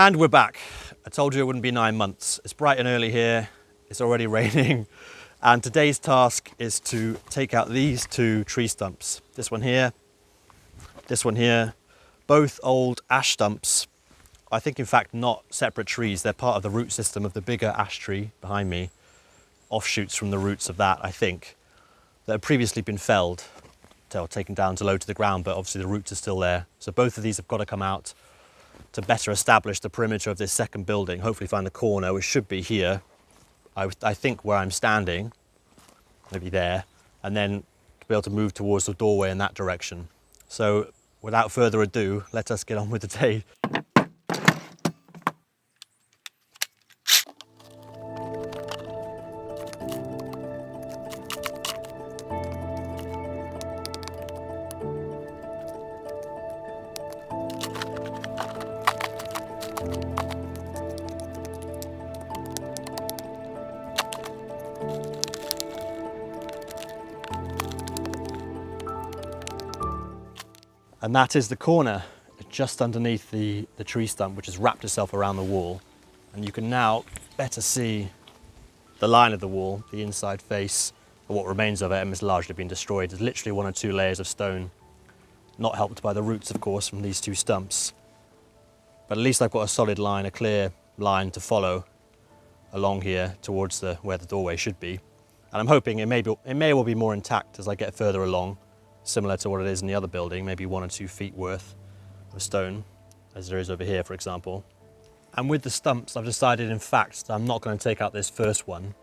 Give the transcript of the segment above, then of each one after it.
And we're back. I told you it wouldn't be 9 months. It's bright and early here. It's already raining. And today's task is to take out these two tree stumps. This one here, both old ash stumps. I think in fact not separate trees. They're part of the root system of the bigger ash tree behind me. Offshoots from the roots of that, I think, that had previously been felled, or taken down to low to the ground, but obviously the roots are still there. So both of these have got to come out to better establish the perimeter of this second building, hopefully find the corner, which should be here, I think where I'm standing, maybe there, and then to be able to move towards the doorway in that direction. So without further ado, let us get on with the day. And that is the corner just underneath the tree stump, which has wrapped itself around the wall. And you can now better see the line of the wall, the inside face, or what remains of it, and it's largely been destroyed. There's literally 1 or 2 layers of stone, not helped by the roots, of course, from these two stumps. But at least I've got a solid line, a clear line to follow along here towards where the doorway should be. And I'm hoping it may well be more intact as I get further along, similar to what it is in the other building, maybe 1 or 2 feet worth of stone, as there is over here, for example. And with the stumps, I've decided, in fact, that I'm not going to take out this first one,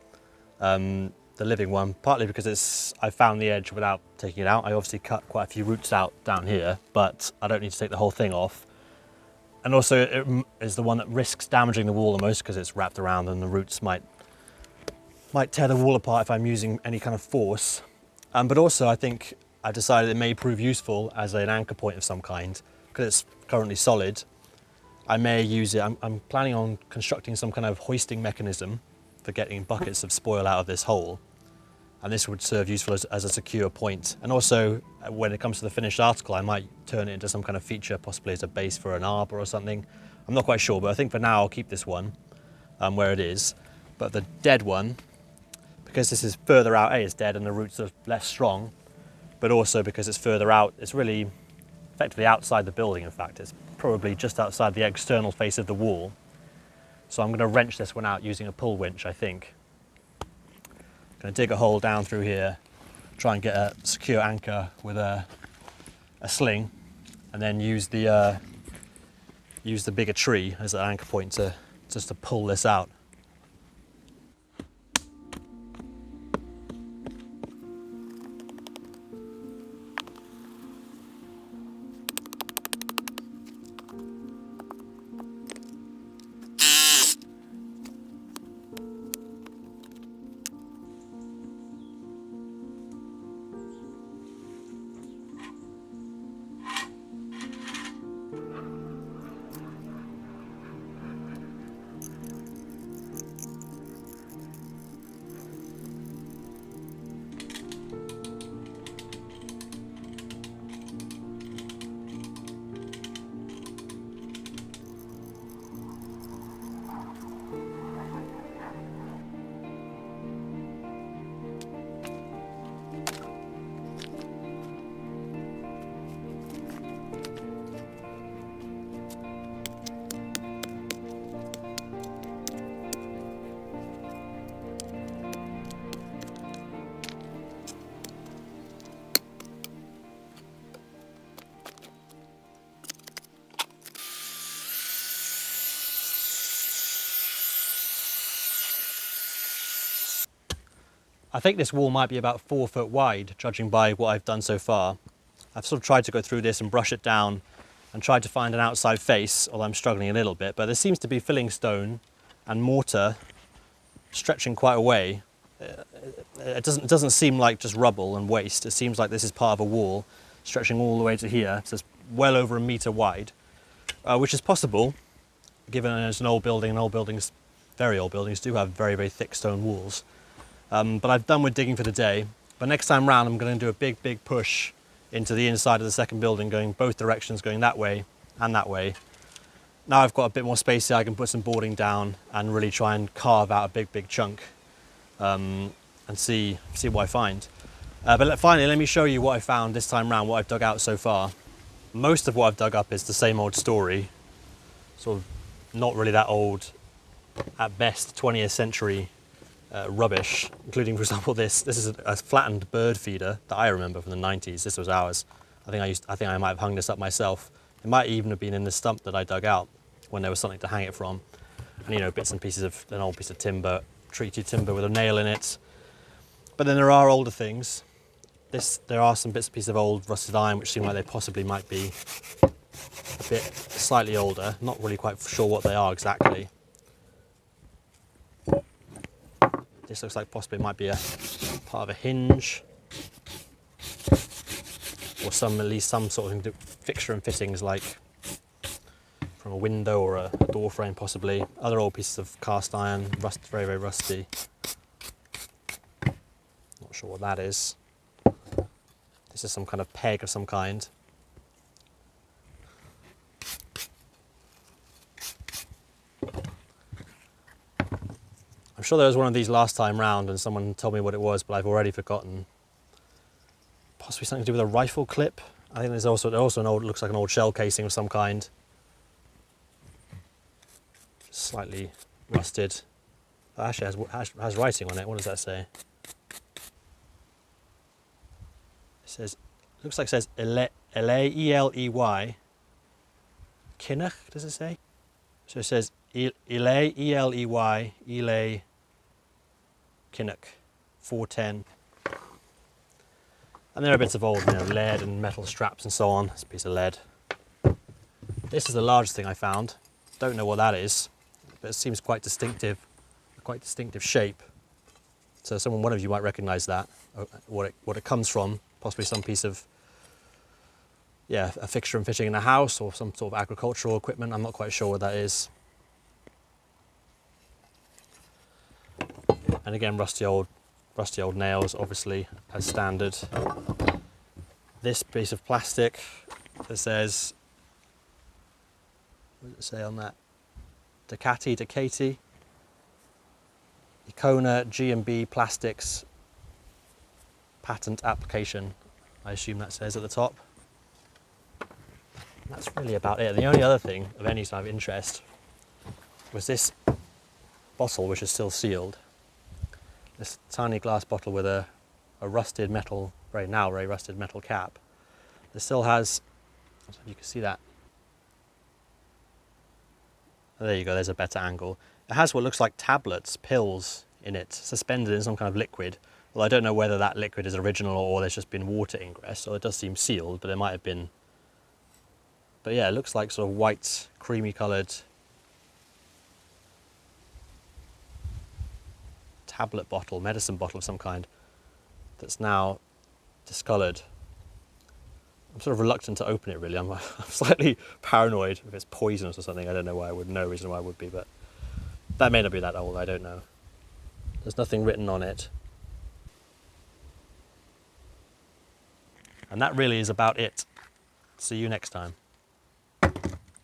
the living one, partly because I found the edge without taking it out. I obviously cut quite a few roots out down here, but I don't need to take the whole thing off. And also, it is the one that risks damaging the wall the most because it's wrapped around and the roots might tear the wall apart if I'm using any kind of force. But also, I think I decided it may prove useful as an anchor point of some kind, because it's currently solid. I may use it, I'm planning on constructing some kind of hoisting mechanism for getting buckets of spoil out of this hole. And this would serve useful as a secure point. And also, when it comes to the finished article, I might turn it into some kind of feature, possibly as a base for an arbor or something. I'm not quite sure, but I think for now I'll keep this one where it is. But the dead one, because this is further out, it's dead and the roots are less strong, but also because it's further out, it's really effectively outside the building, in fact. It's probably just outside the external face of the wall. So I'm going to wrench this one out using a pull winch, I think. I'm going to dig a hole down through here, try and get a secure anchor with a sling, and then use the bigger tree as an anchor point just to pull this out. I think this wall might be about 4 foot wide, judging by what I've done so far. I've sort of tried to go through this and brush it down and tried to find an outside face, although I'm struggling a little bit, but there seems to be filling stone and mortar stretching quite a way. It doesn't seem like just rubble and waste. It seems like this is part of a wall stretching all the way to here, so it's well over 1 meter wide, which is possible, given it's an old building, and very old buildings do have very, very thick stone walls. But I've done with digging for the day. But next time round, I'm going to do a big, big push into the inside of the second building, going both directions, going that way and that way. now I've got a bit more space here, I can put some boarding down and really try and carve out a big chunk and see what I find. But finally, let me show you what I found this time round, what I've dug out so far. Most of what I've dug up is the same old story, sort of not really that old, at best 20th century rubbish, including, for example, this is a flattened bird feeder that I remember from the 90s. This was ours. I think I might have hung this up myself. It might even have been in the stump that I dug out when there was something to hang it from. And, you know, bits and pieces of an old piece of timber, treaty timber with a nail in it. But then there are older things. There are some bits and pieces of old rusted iron which seem like they possibly might be a bit slightly older. Not really quite sure what they are exactly. This looks like possibly it might be a part of a hinge, or at least some sort of fixture and fittings, like from a window or a door frame possibly. Other old pieces of cast iron, very, very rusty. Not sure what that is. This is some kind of peg of some kind. I'm sure there was one of these last time round and someone told me what it was, but I've already forgotten. Possibly something to do with a rifle clip. I think there's also an old, looks like an old shell casing of some kind. Slightly rusted. Oh, actually has writing on it. What does that say? It says, looks like it says E-L-E-Y. Kinnock, does it say? So it says Elay, E-L-E-Y, Elay Kinnock, 410. And there are bits of old, you know, lead and metal straps and so on. It's a piece of lead. This is the largest thing I found. Don't know what that is, but it seems quite distinctive, a quite distinctive shape. So one of you might recognise that, what it comes from. Possibly some piece of, yeah, a fixture and fitting in a house or some sort of agricultural equipment. I'm not quite sure what that is. And again, rusty old nails, obviously, as standard. This piece of plastic that says, what does it say on that? Ducati, Icona G&B Plastics patent application, I assume that says at the top. And that's really about it. The only other thing of any sort of interest was this bottle, which is still sealed. This tiny glass bottle with a rusted metal, very rusted metal cap. It still has, I don't know if you can see that. Oh, there you go, there's a better angle. It has what looks like tablets, pills in it, suspended in some kind of liquid. Well, I don't know whether that liquid is original or there's just been water ingress, so it does seem sealed, but it might have been. But yeah, it looks like sort of white, creamy coloured tablet bottle, medicine bottle of some kind, that's now discoloured. I'm sort of reluctant to open it, really. I'm slightly paranoid if it's poisonous or something. I don't know why I would, no reason why I would be, but that may not be that old, I don't know. There's nothing written on it. And that really is about it. See you next time.